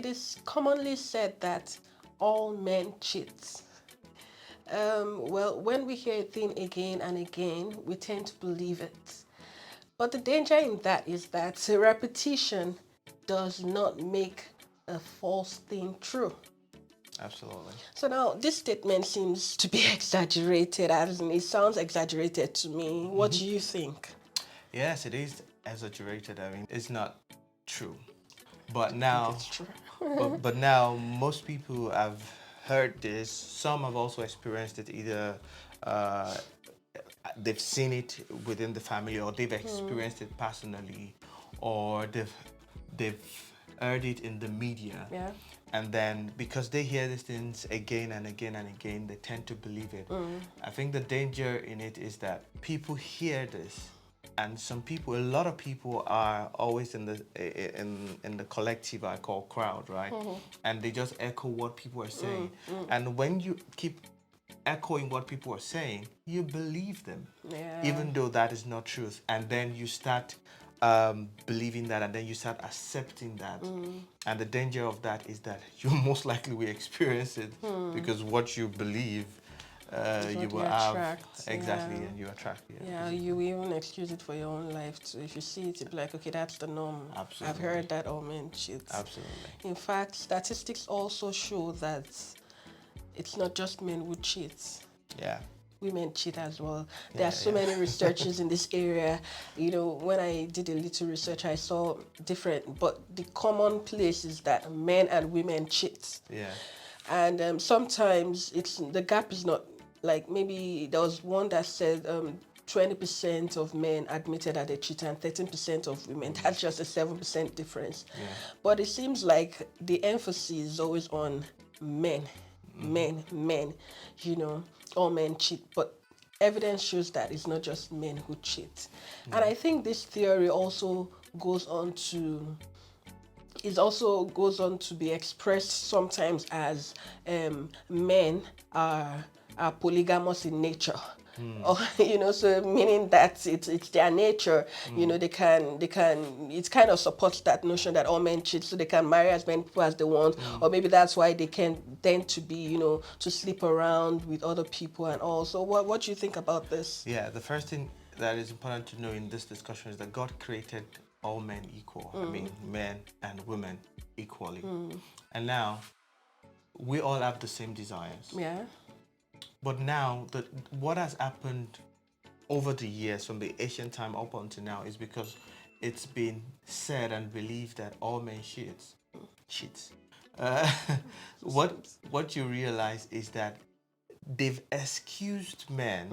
it is commonly said that all men cheat. Well, when we hear a thing again and again, we tend to believe it. But the danger in that is that repetition does not make a false thing true. Absolutely. So now this statement seems to be exaggerated, as in it sounds exaggerated to me. What do you think? Yes, it is exaggerated. I mean, it's not true. But I think now, it's true. but now most people have heard this. Some have also experienced it. Either uh, they've seen it within the family, or they've experienced it personally, or they've heard it in the media. Yeah. And then because they hear these things again and again and again, they tend to believe it. I think the danger in it is that people hear this, and some people, a lot of people are always in the collective I call crowd, right? And they just echo what people are saying. And when you keep echoing what people are saying, you believe them, Yeah. even though that is not truth. And then you start believing that, and then you start accepting that. And the danger of that is that you most likely will experience it, because what you believe, It's you what will you have attract, exactly, yeah. and you attract. Yeah, you even excuse it for your own life too. If you see it, you'll be like, okay, that's the norm. Absolutely. I've heard that all men cheat. Absolutely. In fact, statistics also show that it's not just men who cheat. Yeah. Women cheat as well. There are so yeah. many researches in this area. You know, when I did a little research, I saw different, but the common place is that men and women cheat. Yeah. And sometimes the gap is not, like, maybe there was one that said 20% of men admitted that they cheat and 13% of women. That's just a 7% difference. Yeah. But it seems like the emphasis is always on men, men. You know, all men cheat, but evidence shows that it's not just men who cheat. And I think this theory also goes on to be expressed sometimes as men are polygamous in nature. Or, you know, so meaning that it's their nature. You know, they can it kind of supports that notion that all men cheat, so they can marry as many people as they want. Or maybe that's why they can tend to be, you know, to sleep around with other people and all. So what do you think about this? Yeah, the first thing that is important to know in this discussion is that God created all men equal. I mean, men and women equally. And now, we all have the same desires. Yeah. But now, what has happened over the years, from the ancient time up until now, is because it's been said and believed that all men cheats. Uh, what you realize is that they've excused men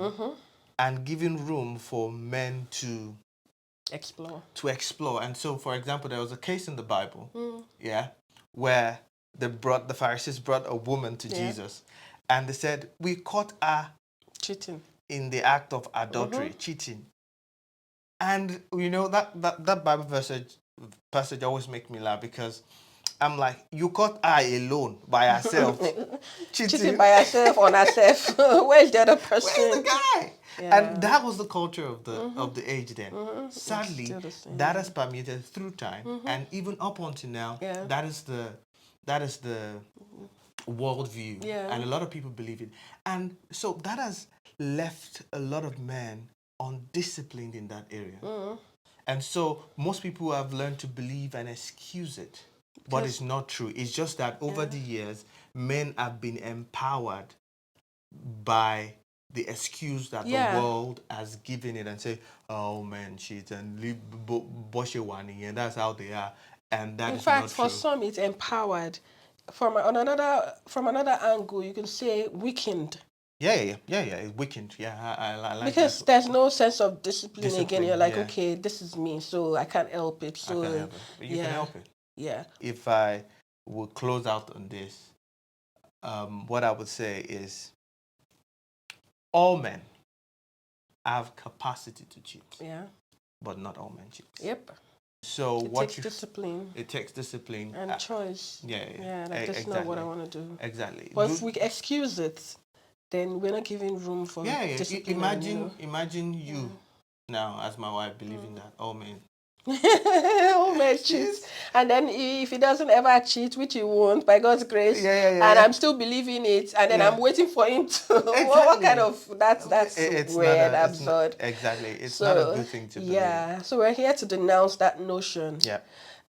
and given room for men to Explore. And so, for example, there was a case in the Bible, yeah, where the Pharisees brought a woman to Yeah. Jesus, and they said, "We caught her Cheating. in the act of adultery, cheating." And you know that Bible passage always make me laugh, because I'm like, you caught her alone by herself Cheating by herself on herself. Where's the other person? Where's the guy? Yeah. And that was the culture of the age then. Sadly, still the same, that has permeated through time, and even up until now, Yeah. that is the worldview, Yeah. and a lot of people believe it, and so that has left a lot of men undisciplined in that area, and so most people have learned to believe and excuse it, but it's not true. It's just that over the years, men have been empowered by the excuse that Yeah. the world has given it, and say, "Oh man, cheat and leave Boshewani," and that's how they are, and that In is fact, not for true. some, it's empowered. From another angle, you can say weakened. Yeah. It's weakened. Yeah, I like Because that. there's no sense of discipline again. You're like, yeah. okay, this is me, so I can't help it. I So can help it. But you yeah, can help it. yeah, If I would close out on this, what I would say is all men have capacity to cheat, yeah, but not all men cheat. yep. So It what takes you discipline it takes discipline and choice. Yeah, Yeah, like that's not what I want to do. Exactly. But if we excuse it, then we're not giving room for Yeah. discipline. Imagine you now, as my wife, believing that all men All men cheat. And then if he doesn't ever cheat, which he won't, by God's grace, and I'm still believing it, and then I'm waiting for him to. What kind of that's It's weird, not absurd. exactly. It's not a good thing to believe. Yeah. So we're here to denounce that notion. Yeah.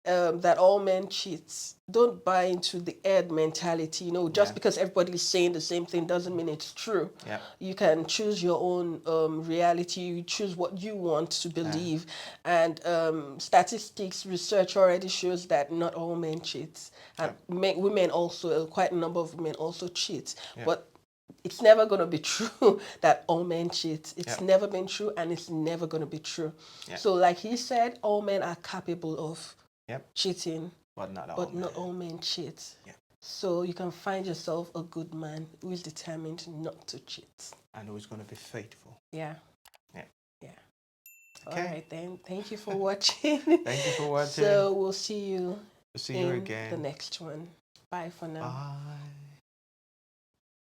That all men cheat. Don't buy into the herd mentality. You know, just because everybody is saying the same thing doesn't mean it's true. Yeah. You can choose your own reality. You choose what you want to believe. And statistics, research already shows that not all men cheat. And women also, quite a number of women also cheat. Yeah. But it's never going to be true that all men cheat. It's never been true, and it's never going to be true. Yeah. So like he said, all men are capable of cheating, but not all men cheat. Yeah. So you can find yourself a good man who is determined not to cheat. And who is going to be faithful. Yeah. Yeah. Yeah. Okay. All right then. Thank you for watching. Thank you for watching. So we'll see you again. the next one. Bye for now. Bye.